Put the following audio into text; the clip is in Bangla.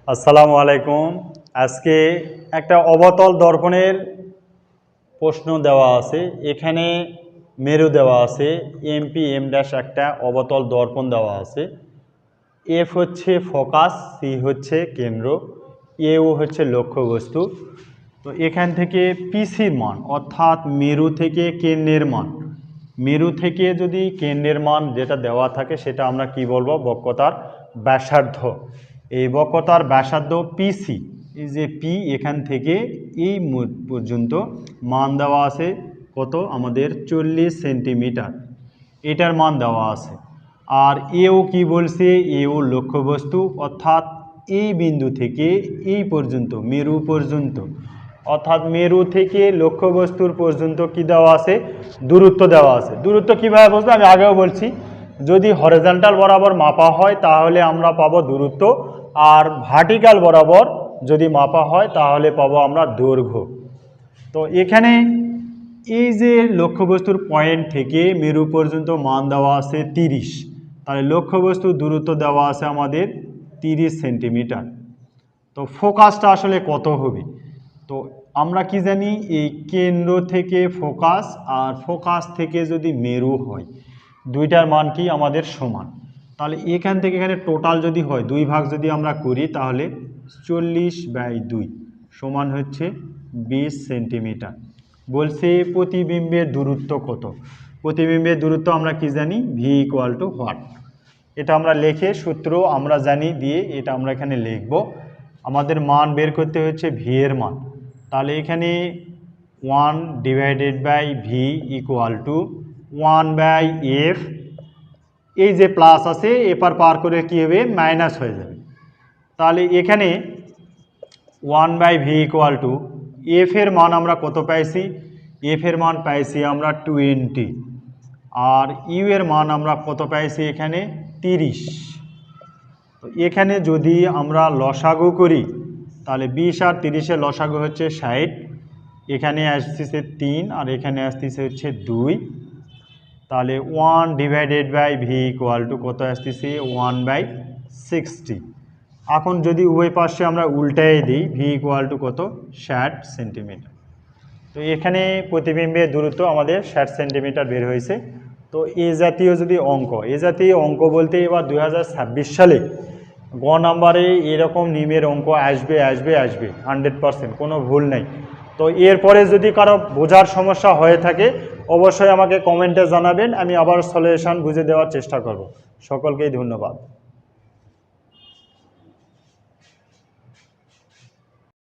আসসালামু আলাইকুম। আজকে একটা অবতল দর্পণের প্রশ্ন দেওয়া আছে। এখানে মেরু দেওয়া আছে, এমপি এম ড্যাশ একটা অবতল দর্পণ দেওয়া আছে। এফ হচ্ছে ফোকাস, সি হচ্ছে কেন্দ্র, এও হচ্ছে লক্ষ্যবস্তু। তো এখান থেকে পিসির মান অর্থাৎ মেরু থেকে কেন্দ্রের মান, মেরু থেকে যদি কেন্দ্রের মান যেটা দেওয়া থাকে সেটা আমরা কি বলবো, বক্রতার ব্যাসার্ধ। এই বক্রতার ব্যাসার্ধ পিসি, এই যে পি এখান থেকে এই পর্যন্ত মান দেওয়া আছে কত, আমাদের 40 সেন্টিমিটার, এটার মান দেওয়া আছে। আর এও কি বলছে, এও লক্ষ্যবস্তু, অর্থাৎ এই বিন্দু থেকে এই পর্যন্ত মেরু পর্যন্ত, অর্থাৎ মেরু থেকে লক্ষ্যবস্তুর পর্যন্ত কি দেওয়া আছে, দূরত্ব দেওয়া আছে। দূরত্ব কীভাবে বুঝবো, আমি আগেও বলছি, যদি হরিজন্টাল বরাবর মাপা হয় তাহলে আমরা পাবো দূরত্ব, আর ভার্টিক্যাল বরাবর যদি মাপা হয় তাহলে পাবো আমরা দৈর্ঘ্য। তো এখানে এই যে লক্ষ্যবস্তুর পয়েন্ট থেকে মেরু পর্যন্ত মান দেওয়া আছে 30, তাহলে লক্ষ্যবস্তুর দূরত্ব দেওয়া আছে আমাদের 30 সেন্টিমিটার। তো ফোকাসটা আসলে কত হবে, তো আমরা কি জানি, এই কেন্দ্র থেকে ফোকাস আর ফোকাস থেকে যদি মেরু হয়, দুইটার মান কি আমাদের সমান। তাহলে এখান থেকে এখানে টোটাল যদি হয়, দুই ভাগ যদি আমরা করি তাহলে 40/2 সমান হচ্ছে 20 সেন্টিমিটার। বলছে প্রতিবিম্বের দূরত্ব কত। প্রতিবিম্বের দূরত্ব আমরা কি জানি, ভি ইকুয়াল টু হোয়াট। এটা আমরা লিখে সূত্র আমরা জানি দিয়ে এটা আমরা এখানে লিখব। আমাদের মান বের করতে হচ্ছে ভি এর মান, তাহলে এখানে 1/v ইকুয়াল টু 1/f, এই যে প্লাস আছে এপার পার করে কী হবে, মাইনাস হয়ে যাবে। তাহলে এখানে 1/v ইকুয়াল টু এফ এর মান আমরা কত পাইছি, এফ এর মান পাইছি আমরা 20, আর ইউ এর মান আমরা কত পাইছি এখানে 30। তো এখানে যদি আমরা লসাগু করি তাহলে 20 আর 30-এর লসাগু হচ্ছে 60, এখানে আসতেছে 3 আর এখানে আসতেছে হচ্ছে 2, তাহলে 1/v ইকুয়াল টু কত আসতেছে 1/60। এখন যদি উভয় পাশে আমরা উল্টাই দিই, ভি ইকুয়াল টু কত 60 সেন্টিমিটার। তো এখানে প্রতিবিম্বের দূরত্ব আমাদের 60 সেন্টিমিটার বের হয়েছে। তো এ জাতীয় যদি অঙ্ক, এ জাতীয় অঙ্ক বলতে এবার 2026 সালে গ নাম্বারে এরকম নিমের অঙ্ক আসবে আসবে আসবে 100%, কোনো ভুল নেই। তো এরপরে যদি কারো বোঝার সমস্যা হয়ে থাকে অবশ্যই আমাকে কমেন্টে জানাবেন, আমি আবার সলিউশন বুঝে দেওয়ার চেষ্টা করব। সকলকেই ধন্যবাদ।